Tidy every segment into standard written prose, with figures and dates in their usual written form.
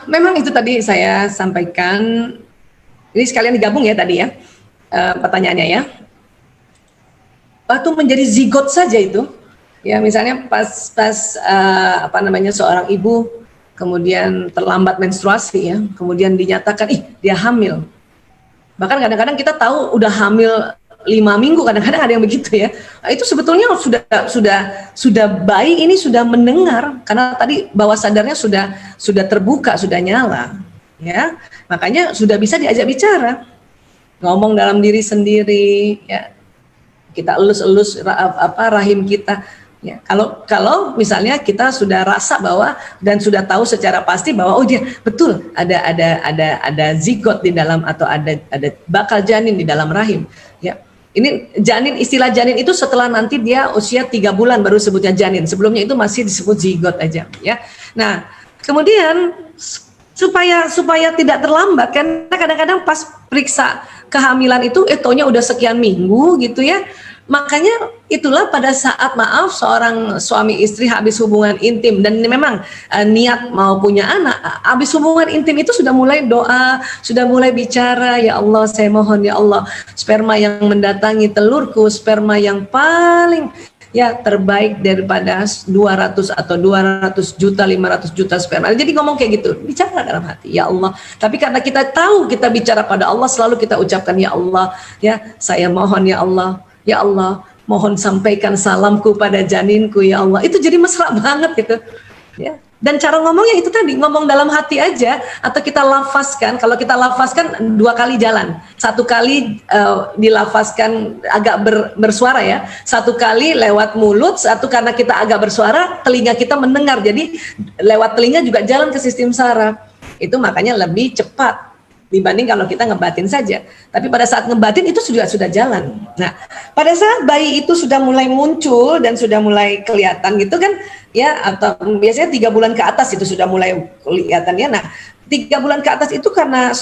Memang itu tadi saya sampaikan, ini sekalian digabung ya tadi ya, pertanyaannya ya. Waktu menjadi zigot saja itu, ya misalnya apa namanya, seorang ibu kemudian terlambat menstruasi ya, kemudian dinyatakan dia hamil. Bahkan kadang-kadang kita tahu udah hamil 5 minggu, kadang-kadang ada yang begitu ya. Nah, itu sebetulnya sudah bayi ini sudah mendengar, karena tadi bawah sadarnya sudah terbuka, sudah nyala, ya. Makanya sudah bisa diajak bicara, ngomong dalam diri sendiri, ya. Kita elus-elus rahim kita. Ya, kalau misalnya kita sudah rasa bahwa dan sudah tahu secara pasti bahwa dia betul ada zigot di dalam, atau ada bakal janin di dalam rahim. Ya, ini janin, istilah janin itu setelah nanti dia usia 3 bulan baru sebutnya janin. Sebelumnya itu masih disebut zigot aja. Ya, nah kemudian supaya tidak terlambat, karena kadang-kadang pas periksa kehamilan itu taunya udah sekian minggu gitu ya. Makanya itulah pada saat seorang suami istri habis hubungan intim dan memang niat mau punya anak, habis hubungan intim itu sudah mulai doa, sudah mulai bicara, ya Allah saya mohon ya Allah sperma yang mendatangi telurku, sperma yang paling terbaik daripada 200 atau 200 juta, 500 juta sperma. Jadi ngomong kayak gitu, bicara dalam hati, ya Allah. Tapi karena kita tahu kita bicara pada Allah, selalu kita ucapkan ya Allah, ya saya mohon ya Allah, ya Allah mohon sampaikan salamku pada janinku ya Allah. Itu jadi mesra banget gitu ya. Dan cara ngomongnya itu tadi, ngomong dalam hati aja, atau kita lafazkan. Kalau kita lafazkan 2 kali jalan, 1 kali dilafazkan agak bersuara ya, 1 kali lewat mulut, 1 karena kita agak bersuara, telinga kita mendengar, jadi lewat telinga juga jalan ke sistem saraf. Itu makanya lebih cepat dibanding kalau kita ngebatin saja. Tapi pada saat ngebatin itu sudah jalan. Nah, pada saat bayi itu sudah mulai muncul dan sudah mulai kelihatan gitu kan, ya, atau biasanya 3 bulan ke atas itu sudah mulai kelihatannya. Nah, 3 bulan ke atas itu karena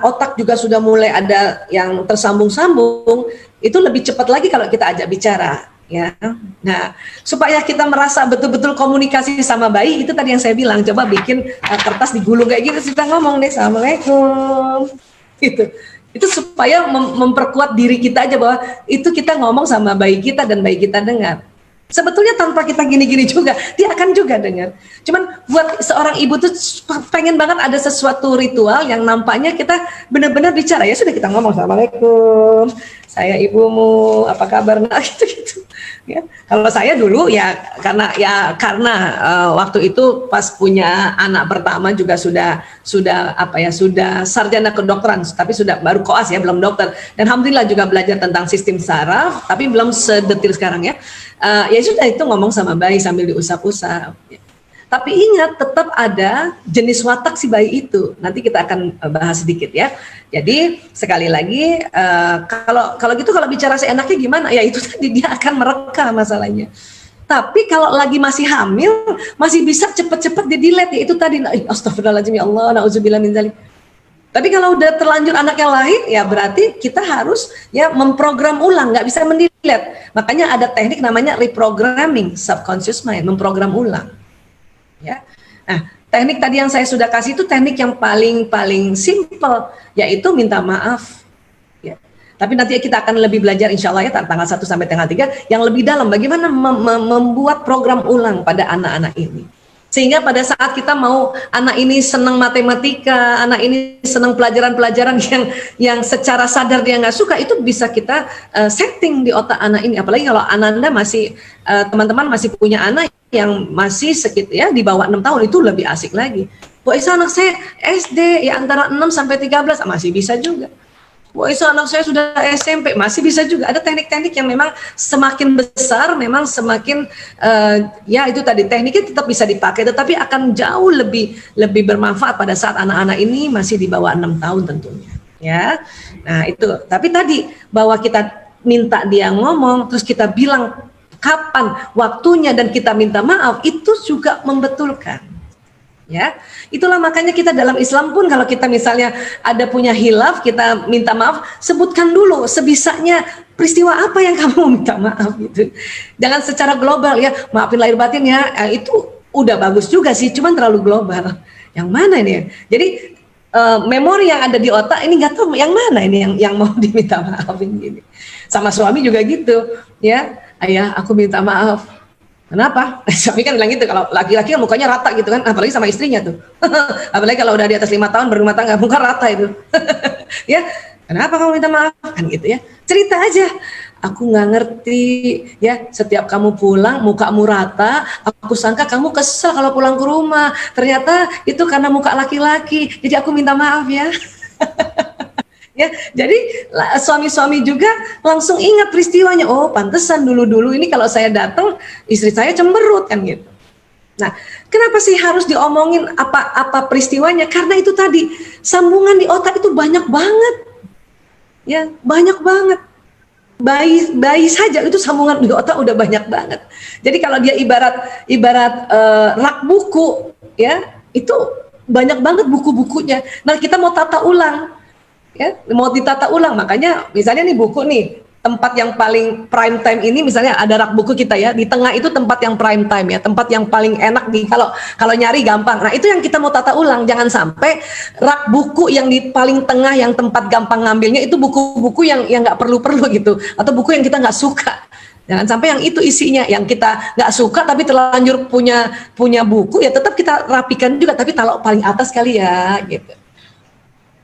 otak juga sudah mulai ada yang tersambung-sambung, itu lebih cepat lagi kalau kita ajak bicara. Ya, nah supaya kita merasa betul-betul komunikasi sama bayi, itu tadi yang saya bilang, coba bikin kertas digulung kayak gitu, kita ngomong deh assalamualaikum, itu supaya memperkuat diri kita aja bahwa itu kita ngomong sama bayi kita dan bayi kita dengar. Sebetulnya tanpa kita gini-gini juga, dia akan juga dengar. Cuman buat seorang ibu tuh pengen banget ada sesuatu ritual yang nampaknya kita benar-benar bicara. Ya sudah, kita ngomong assalamualaikum, saya ibumu, apa kabar, nah gitu-gitu. Ya, kalau saya dulu ya karena waktu itu pas punya anak pertama juga sudah sarjana kedokteran, tapi sudah baru koas ya, belum dokter. Dan alhamdulillah juga belajar tentang sistem saraf, tapi belum sedetil sekarang ya. Ya sudah, itu ngomong sama bayi sambil diusap-usap. Ya. Tapi ingat, tetap ada jenis watak si bayi itu. Nanti kita akan bahas sedikit ya. Jadi sekali lagi, kalau bicara seenaknya gimana? Ya itu tadi, dia akan mereka masalahnya. Tapi kalau lagi masih hamil, masih bisa cepet-cepet di-delete. Ya itu tadi, astagfirullahaladzim ya Allah, na'udzubillah min dzalik. Tapi kalau udah terlanjur anaknya lahir, ya berarti kita harus ya memprogram ulang, nggak bisa mendelete. Makanya ada teknik namanya reprogramming subconscious mind, memprogram ulang. Ya, nah teknik tadi yang saya sudah kasih itu teknik yang paling simple, yaitu minta maaf. Ya. Tapi nanti kita akan lebih belajar insya Allah ya tanggal 1 sampai tanggal 3 yang lebih dalam, bagaimana membuat program ulang pada anak-anak ini. Sehingga pada saat kita mau anak ini senang matematika, anak ini senang pelajaran-pelajaran yang secara sadar dia nggak suka, itu bisa kita setting di otak anak ini. Apalagi kalau Ananda masih, teman-teman masih punya anak yang masih sekitar ya di bawah 6 tahun, itu lebih asik lagi. Bu Isa, anak saya SD ya antara 6 sampai 13 masih bisa juga. Bu Isa, anak saya sudah SMP masih bisa juga. Ada teknik-teknik yang memang semakin besar, memang semakin ya itu tadi, tekniknya tetap bisa dipakai, tetapi akan jauh lebih bermanfaat pada saat anak-anak ini masih di bawah 6 tahun tentunya. Ya, nah itu. Tapi tadi bahwa kita minta dia ngomong, terus kita bilang kapan waktunya dan kita minta maaf, itu juga membetulkan. Ya, itulah makanya kita dalam Islam pun kalau kita misalnya ada punya hilaf, kita minta maaf, sebutkan dulu sebisanya peristiwa apa yang kamu minta maaf gitu. Jangan secara global ya, maafin lahir batin ya, itu udah bagus juga sih, cuman terlalu global. Yang mana ini ya? Jadi memori yang ada di otak ini nggak tahu yang mana ini yang mau diminta maafin gini. Sama suami juga gitu, ya, ayah aku minta maaf. Kenapa? Suami kan bilang gitu, kalau laki-laki kan mukanya rata gitu kan, apalagi sama istrinya tuh. Apalagi kalau udah di atas 5 tahun berumah tangga, muka rata itu. Ya, kenapa kamu minta maaf? Kan gitu ya. Cerita aja. Aku nggak ngerti, ya, setiap kamu pulang mukamu rata, aku sangka kamu kesel kalau pulang ke rumah. Ternyata itu karena muka laki-laki. Jadi aku minta maaf ya. Ya, jadi suami-suami juga langsung ingat peristiwanya. Oh, pantesan dulu-dulu ini kalau saya datang istri saya cemberut kan gitu. Nah, kenapa sih harus diomongin apa peristiwanya? Karena itu tadi sambungan di otak itu banyak banget. Ya, banyak banget. Bayi saja itu sambungan di otak udah banyak banget. Jadi kalau dia ibarat rak buku, ya, itu banyak banget buku-bukunya. Nah, kita mau tata ulang. Ya, mau ditata ulang, makanya misalnya nih buku nih, tempat yang paling prime time ini misalnya ada rak buku kita ya, di tengah itu tempat yang prime time ya, tempat yang paling enak di kalau nyari gampang. Nah, itu yang kita mau tata ulang, jangan sampai rak buku yang di paling tengah yang tempat gampang ngambilnya itu buku-buku yang nggak perlu-perlu gitu, atau buku yang kita nggak suka. Jangan sampai yang itu isinya, yang kita nggak suka tapi terlanjur punya buku ya, tetap kita rapikan juga, tapi taruh paling atas kali ya gitu.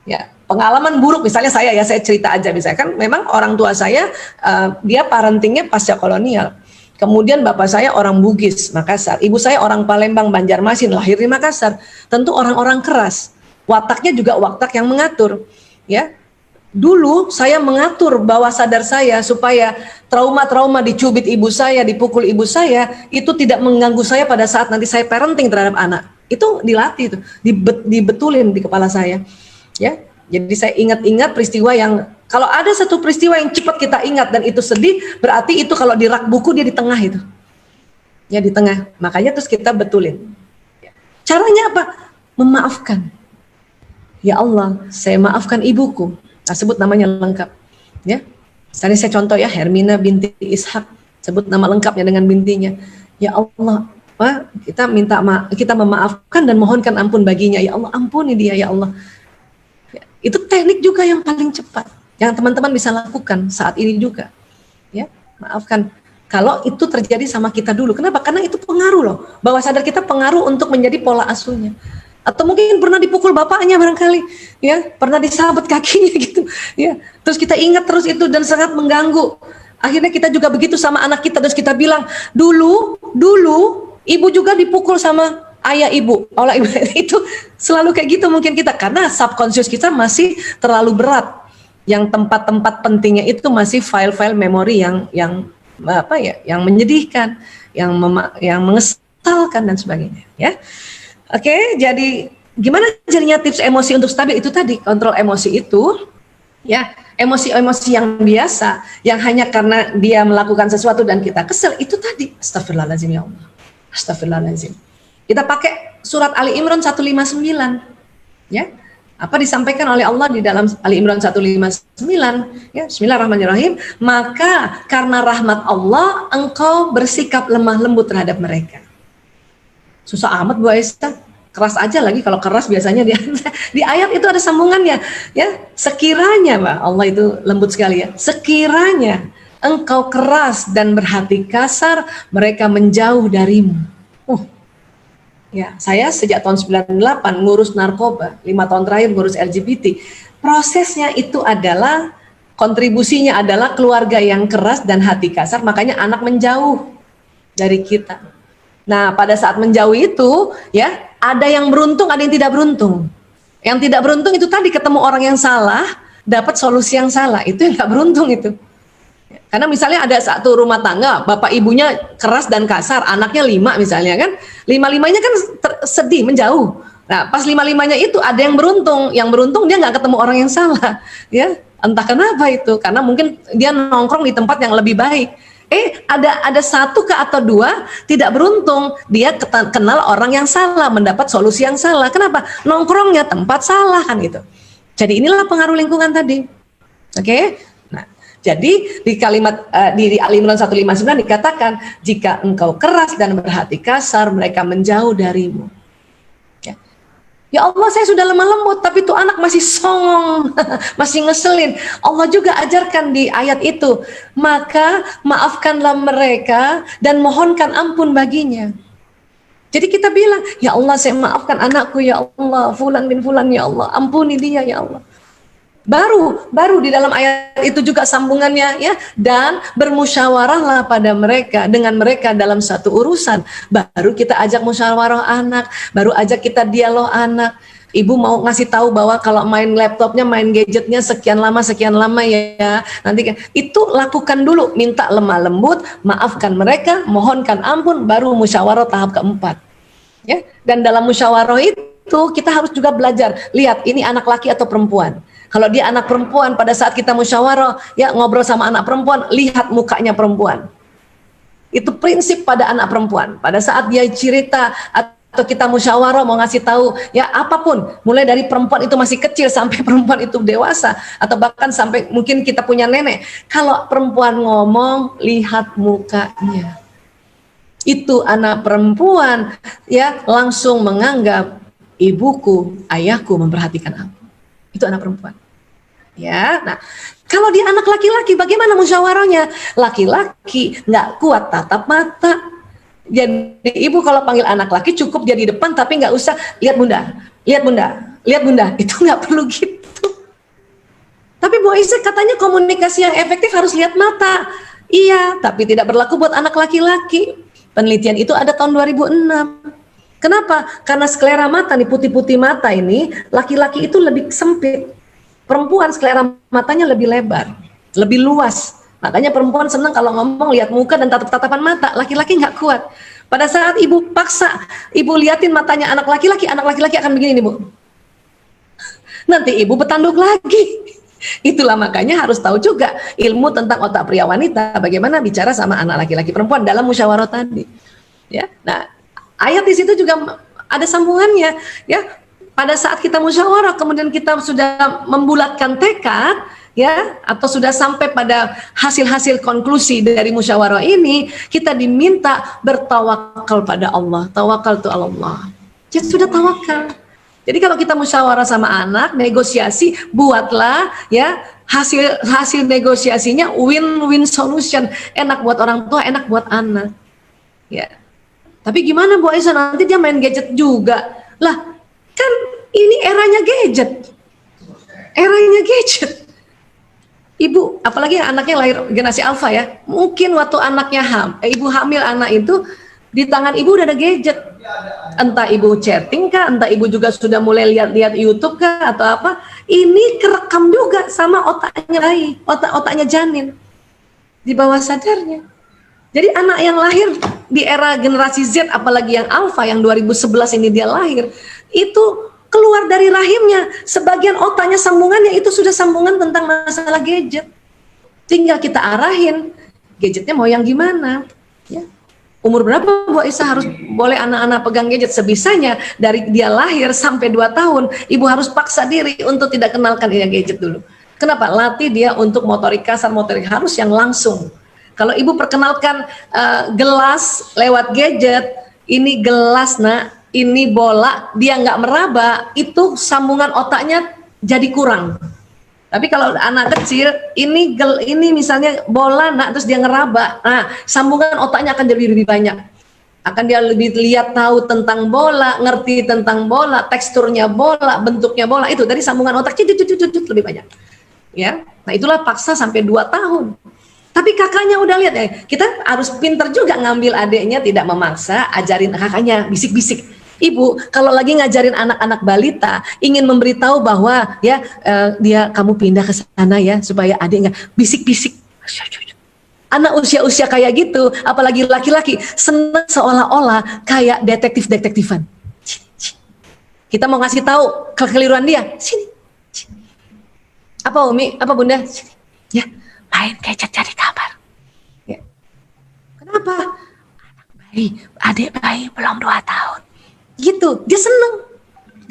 Ya, pengalaman buruk misalnya saya cerita aja, misalnya kan memang orang tua saya dia parentingnya pasca kolonial. Kemudian bapak saya orang Bugis, Makassar. Ibu saya orang Palembang, Banjarmasin, lahir di Makassar. Tentu orang-orang keras. Wataknya juga watak yang mengatur, ya. Dulu saya mengatur bawah sadar saya supaya trauma-trauma dicubit ibu saya, dipukul ibu saya itu tidak mengganggu saya pada saat nanti saya parenting terhadap anak. Itu dilatih, itu dibetulin di kepala saya. Ya, jadi saya ingat-ingat peristiwa yang kalau ada satu peristiwa yang cepat kita ingat dan itu sedih, berarti itu kalau di rak buku dia di tengah itu, ya di tengah. Makanya terus kita betulin. Caranya apa? Memaafkan. Ya Allah, saya maafkan ibuku. Nah, sebut namanya lengkap. Ya, misalnya saya contoh ya, Hermina binti Ishak, sebut nama lengkapnya dengan bintinya. Ya Allah, kita memaafkan dan mohonkan ampun baginya. Ya Allah, ampuni dia ya Allah. Itu teknik juga yang paling cepat yang teman-teman bisa lakukan saat ini juga, ya. Maafkan kalau itu terjadi sama kita dulu. Kenapa? Karena itu pengaruh loh, bawah sadar kita pengaruh untuk menjadi pola asuhnya. Atau mungkin pernah dipukul bapaknya barangkali, ya, pernah disabet kakinya gitu, ya. Terus kita ingat terus itu dan sangat mengganggu. Akhirnya kita juga begitu sama anak kita, terus kita bilang dulu ibu juga dipukul sama ayah ibu, oleh ibu. Itu selalu kayak gitu mungkin kita, karena subconscious kita masih terlalu berat. Yang tempat-tempat pentingnya itu masih file-file memori yang menyedihkan, yang mengesalkan dan sebagainya, ya. Oke, jadi gimana jadinya tips emosi untuk stabil? Itu tadi, kontrol emosi itu, ya, emosi-emosi yang biasa, yang hanya karena dia melakukan sesuatu dan kita kesel, itu tadi, astagfirullahaladzim ya Allah, astagfirullahaladzim. Kita pakai surat Ali Imran 159, ya. Apa disampaikan oleh Allah di dalam Ali Imran 159, ya. Bismillahirrahmanirrahim. Maka karena rahmat Allah engkau bersikap lemah lembut terhadap mereka. Susah amat Bu Aisyah, keras aja lagi. Kalau keras biasanya di ayat itu ada sambungannya, ya. Sekiranya, Mbak, Allah itu lembut sekali ya. Sekiranya engkau keras dan berhati kasar, mereka menjauh darimu. Ya, saya sejak tahun 98 ngurus narkoba, 5 tahun terakhir ngurus LGBT. Prosesnya itu adalah, kontribusinya adalah keluarga yang keras dan hati kasar, makanya anak menjauh dari kita. Nah, pada saat menjauh itu, ya, ada yang beruntung, ada yang tidak beruntung. Yang tidak beruntung itu tadi ketemu orang yang salah, dapat solusi yang salah, itu yang nggak beruntung itu. Karena misalnya ada satu rumah tangga, bapak ibunya keras dan kasar, anaknya 5 misalnya kan, 5-5-nya kan sedih, menjauh. Nah, pas 5-5-nya itu ada yang beruntung dia nggak ketemu orang yang salah, ya. Entah kenapa itu, karena mungkin dia nongkrong di tempat yang lebih baik. Ada 1 atau 2 tidak beruntung, dia kenal orang yang salah, mendapat solusi yang salah. Kenapa? Nongkrongnya tempat salah kan gitu. Jadi inilah pengaruh lingkungan tadi. Oke? Jadi di kalimat di Ali Imran 159 dikatakan, jika engkau keras dan berhati kasar, mereka menjauh darimu. Ya, ya Allah, saya sudah lemah lembut, tapi tuh anak masih songong, masih ngeselin. Allah juga ajarkan di ayat itu, maka maafkanlah mereka dan mohonkan ampun baginya. Jadi kita bilang, ya Allah, saya maafkan anakku, ya Allah, fulan bin fulan, ya Allah, ampuni dia, ya Allah. Baru di dalam ayat itu juga sambungannya, ya, dan bermusyawarahlah pada mereka dengan mereka dalam satu urusan. Baru kita ajak musyawarah anak, baru ajak kita dialog anak. Ibu mau ngasih tahu bahwa kalau main laptopnya, main gadgetnya sekian lama ya. Nanti itu lakukan dulu, minta lemah lembut, maafkan mereka, mohonkan ampun, baru musyawarah tahap keempat. Ya, dan dalam musyawarah itu kita harus juga belajar. Lihat, ini anak laki atau perempuan. Kalau dia anak perempuan, pada saat kita musyawarah, ya ngobrol sama anak perempuan, lihat mukanya perempuan. Itu prinsip pada anak perempuan. Pada saat dia cerita atau kita musyawarah mau ngasih tahu, ya apapun, mulai dari perempuan itu masih kecil sampai perempuan itu dewasa, atau bahkan sampai mungkin kita punya nenek. Kalau perempuan ngomong, lihat mukanya. Itu anak perempuan, ya langsung menganggap ibuku, ayahku memperhatikan aku. Itu anak perempuan. Ya, nah kalau dia anak laki-laki, bagaimana musyawarahnya? Laki-laki nggak kuat tatap mata. Jadi ibu kalau panggil anak laki cukup dia di depan, tapi nggak usah lihat bunda, lihat bunda, lihat bunda. Itu nggak perlu gitu. Tapi Bu Aisyah katanya komunikasi yang efektif harus lihat mata. Iya, tapi tidak berlaku buat anak laki-laki. Penelitian itu ada tahun 2006. Kenapa? Karena sklera mata nih, putih-putih mata ini, laki-laki itu lebih sempit. Perempuan sklera matanya lebih lebar, lebih luas. Makanya perempuan senang kalau ngomong lihat muka dan tatap-tatapan mata. Laki-laki nggak kuat. Pada saat ibu paksa, ibu liatin matanya anak laki-laki akan begini nih Bu. Nanti ibu bertanduk lagi. Itulah makanya harus tahu juga ilmu tentang otak pria wanita, bagaimana bicara sama anak laki-laki perempuan dalam musyawarah tadi. Ya, nah ayat di situ juga ada sambungannya. Ya, pada saat kita musyawarah, kemudian kita sudah membulatkan tekad, ya, atau sudah sampai pada hasil-hasil konklusi dari musyawarah ini, kita diminta bertawakal pada Allah. Tawakal tu Allah. Jadi sudah tawakal. Jadi kalau kita musyawarah sama anak, negosiasi, buatlah ya hasil negosiasinya win-win solution. Enak buat orang tua, enak buat anak. Ya. Tapi gimana Bu Aisyah, nanti dia main gadget juga. Lah, kan ini eranya gadget. Eranya gadget. Ibu, apalagi anaknya lahir generasi alfa ya. Mungkin waktu anaknya ibu hamil anak itu, di tangan ibu udah ada gadget. Entah ibu chatting kah, entah ibu juga sudah mulai lihat-lihat YouTube kah atau apa. Ini kerekam juga sama otaknya bayi, otaknya janin di bawah sadarnya. Jadi anak yang lahir di era generasi Z, apalagi yang alpha yang 2011 ini dia lahir, itu keluar dari rahimnya, sebagian otaknya sambungannya itu sudah sambungan tentang masalah gadget. Tinggal kita arahin gadgetnya mau yang gimana, ya. Umur berapa Bu Aisyah harus boleh anak-anak pegang gadget? Sebisanya dari dia lahir sampai 2 tahun, ibu harus paksa diri untuk tidak kenalkan dia gadget dulu. Kenapa? Latih dia untuk motorik kasar, motorik halus yang langsung. Kalau ibu perkenalkan gelas lewat gadget, ini gelas nak, ini bola, dia nggak meraba, itu sambungan otaknya jadi kurang. Tapi kalau anak kecil, ini misalnya bola nak, terus dia ngeraba, nah sambungan otaknya akan jadi lebih banyak. Akan dia lebih lihat tahu tentang bola, ngerti tentang bola, teksturnya bola, bentuknya bola, itu dari sambungan otak lebih banyak. Ya, nah itulah paksa sampai 2 tahun. Tapi kakaknya udah lihat ya, kita harus pintar juga ngambil adiknya, tidak memaksa, ajarin kakaknya, bisik-bisik. Ibu, kalau lagi ngajarin anak-anak balita, ingin memberitahu bahwa ya dia kamu pindah ke sana ya, supaya adik nggak bisik-bisik. Anak usia-usia kayak gitu, apalagi laki-laki, senang seolah-olah kayak detektif-detektifan. Kita mau ngasih tahu kekeliruan dia, sini. Apa Umi? Apa Bunda? Sini. Ya, main gadget cari kabar. Ya. Kenapa? Adik bayi belum 2 tahun. Gitu, dia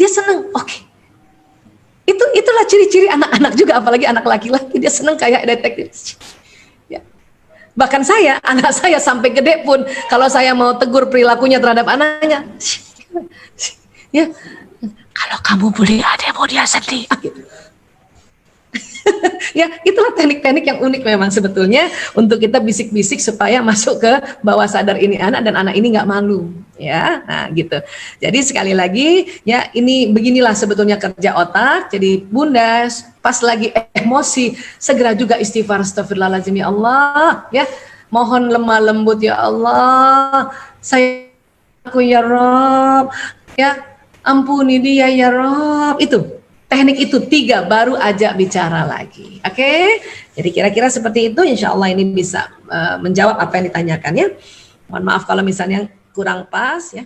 seneng, oke. Itulah ciri-ciri anak-anak juga, apalagi anak laki-laki, dia seneng kayak detektif. Ya. Bahkan anak saya sampai gede pun, kalau saya mau tegur perilakunya terhadap anaknya, ya, kalau kamu bully ada mau dia sedih. Ya, itulah teknik-teknik yang unik memang sebetulnya untuk kita bisik-bisik supaya masuk ke bawah sadar ini anak, dan anak ini nggak malu, ya. Nah, gitu. Jadi sekali lagi, ya, ini beginilah sebetulnya kerja otak. Jadi Bunda pas lagi emosi segera juga istighfar, astagfirullahaladzim ya Allah, ya. Mohon lemah lembut ya Allah. Aku ya Rob, ya. Ampuni dia ya Rob. Itu teknik itu 3 baru ajak bicara lagi. Oke? Jadi kira-kira seperti itu, insya Allah ini bisa menjawab apa yang ditanyakan ya. Mohon maaf kalau misalnya kurang pas ya.